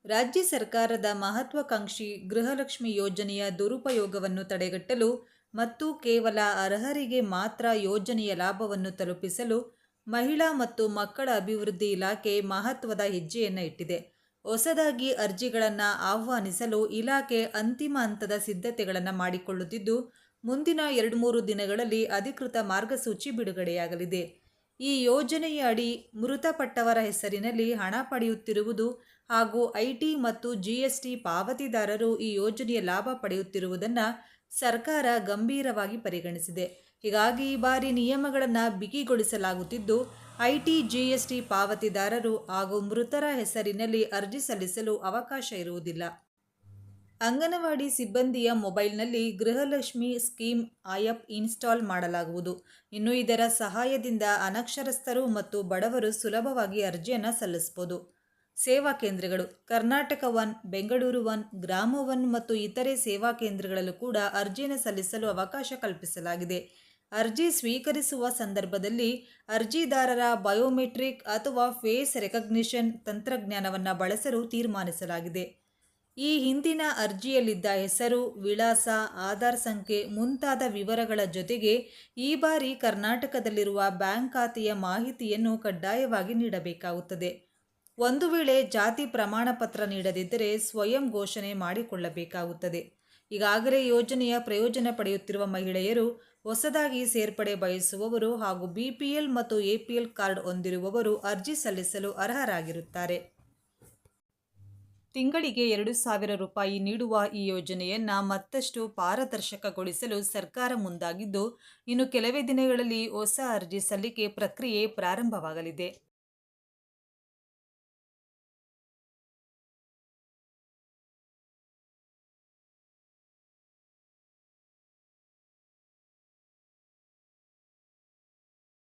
ರಾಜ್ಯ ಸರ್ಕಾರದ ಮಹತ್ವಾಕಾಂಕ್ಷಿ ಗೃಹಲಕ್ಷ್ಮಿ ಯೋಜನೆಯ ದುರುಪಯೋಗವನ್ನು ತಡೆಗಟ್ಟಲು ಮತ್ತು ಕೇವಲ ಅರ್ಹರಿಗೆ ಮಾತ್ರ ಯೋಜನೆಯ ಲಾಭವನ್ನು ತಲುಪಿಸಲು ಮಹಿಳಾ ಮತ್ತು ಮಕ್ಕಳ ಅಭಿವೃದ್ಧಿ ಇಲಾಖೆ ಮಹತ್ವದ ಹೆಜ್ಜೆಯನ್ನು ಇಟ್ಟಿದೆ. ಹೊಸದಾಗಿ ಅರ್ಜಿಗಳನ್ನು ಆಹ್ವಾನಿಸಲು ಇಲಾಖೆ ಅಂತಿಮ ಹಂತದ ಸಿದ್ಧತೆಗಳನ್ನು ಮಾಡಿಕೊಳ್ಳುತ್ತಿದ್ದು, ಮುಂದಿನ 2-3 ದಿನಗಳಲ್ಲಿ ಅಧಿಕೃತ ಮಾರ್ಗಸೂಚಿ ಬಿಡುಗಡೆಯಾಗಲಿದೆ. ಈ ಯೋಜನೆಯ ಅಡಿ ಮೃತಪಟ್ಟವರ ಹೆಸರಿನಲ್ಲಿ ಹಣ ಪಡೆಯುತ್ತಿರುವುದು ಹಾಗೂ ಐಟಿ ಮತ್ತು ಜಿಎಸ್ಟಿ ಪಾವತಿದಾರರು ಈ ಯೋಜನೆಯ ಲಾಭ ಪಡೆಯುತ್ತಿರುವುದನ್ನು ಸರ್ಕಾರ ಗಂಭೀರವಾಗಿ ಪರಿಗಣಿಸಿದೆ. ಹೀಗಾಗಿ ಈ ಬಾರಿ ನಿಯಮಗಳನ್ನು ಬಿಗಿಗೊಳಿಸಲಾಗುತ್ತಿದ್ದು, ಐಟಿ ಜಿಎಸ್ಟಿ ಪಾವತಿದಾರರು ಹಾಗೂ ಮೃತರ ಹೆಸರಿನಲ್ಲಿ ಅರ್ಜಿ ಸಲ್ಲಿಸಲು ಅವಕಾಶ ಇರುವುದಿಲ್ಲ. ಅಂಗನವಾಡಿ ಸಿಬ್ಬಂದಿಯ ಮೊಬೈಲ್ನಲ್ಲಿ ಗೃಹಲಕ್ಷ್ಮಿ ಸ್ಕೀಮ್ ಆ್ಯಪ್ ಇನ್ಸ್ಟಾಲ್ ಮಾಡಲಾಗುವುದು. ಇನ್ನು ಇದರ ಸಹಾಯದಿಂದ ಅನಕ್ಷರಸ್ಥರು ಮತ್ತು ಬಡವರು ಸುಲಭವಾಗಿ ಅರ್ಜಿಯನ್ನು ಸಲ್ಲಿಸಬಹುದು. ಸೇವಾ ಕೇಂದ್ರಗಳು ಕರ್ನಾಟಕ 1, ಬೆಂಗಳೂರು 1, ಗ್ರಾಮ 1 ಮತ್ತು ಇತರೆ ಸೇವಾ ಕೇಂದ್ರಗಳಲ್ಲೂ ಕೂಡ ಅರ್ಜಿಯನ್ನು ಸಲ್ಲಿಸಲು ಅವಕಾಶ ಕಲ್ಪಿಸಲಾಗಿದೆ. ಅರ್ಜಿ ಸ್ವೀಕರಿಸುವ ಸಂದರ್ಭದಲ್ಲಿ ಅರ್ಜಿದಾರರ ಬಯೋಮೆಟ್ರಿಕ್ ಅಥವಾ ಫೇಸ್ ರೆಕಗ್ನಿಷನ್ ತಂತ್ರಜ್ಞಾನವನ್ನು ಬಳಸಲು ತೀರ್ಮಾನಿಸಲಾಗಿದೆ. ಈ ಹಿಂದಿನ ಅರ್ಜಿಯಲ್ಲಿದ್ದ ಹೆಸರು, ವಿಳಾಸ, ಆಧಾರ್ ಸಂಖ್ಯೆ ಮುಂತಾದ ವಿವರಗಳ ಜೊತೆಗೆ ಈ ಬಾರಿ ಕರ್ನಾಟಕದಲ್ಲಿರುವ ಬ್ಯಾಂಕ್ ಖಾತೆಯ ಮಾಹಿತಿಯನ್ನು ಕಡ್ಡಾಯವಾಗಿ ನೀಡಬೇಕಾಗುತ್ತದೆ. ಒಂದು ವೇಳೆ ಜಾತಿ ಪ್ರಮಾಣ ಪತ್ರ ನೀಡದಿದ್ದರೆ ಸ್ವಯಂ ಘೋಷಣೆ ಮಾಡಿಕೊಳ್ಳಬೇಕಾಗುತ್ತದೆ. ಈಗಾಗಲೇ ಯೋಜನೆಯ ಪ್ರಯೋಜನ ಪಡೆಯುತ್ತಿರುವ ಮಹಿಳೆಯರು, ಹೊಸದಾಗಿ ಸೇರ್ಪಡೆ ಬಯಸುವವರು ಹಾಗೂ ಬಿಪಿಎಲ್ ಮತ್ತು ಎಪಿಎಲ್ ಕಾರ್ಡ್ ಹೊಂದಿರುವವರು ಅರ್ಜಿ ಸಲ್ಲಿಸಲು ಅರ್ಹರಾಗಿರುತ್ತಾರೆ. ತಿಂಗಳಿಗೆ 2,000 ರೂಪಾಯಿ ನೀಡುವ ಈ ಯೋಜನೆಯನ್ನು ಮತ್ತಷ್ಟು ಪಾರದರ್ಶಕಗೊಳಿಸಲು ಸರ್ಕಾರ ಮುಂದಾಗಿದ್ದು, ಇನ್ನು ಕೆಲವೇ ದಿನಗಳಲ್ಲಿ ಹೊಸ ಅರ್ಜಿ ಸಲ್ಲಿಕೆ ಪ್ರಕ್ರಿಯೆ ಪ್ರಾರಂಭವಾಗಲಿದೆ.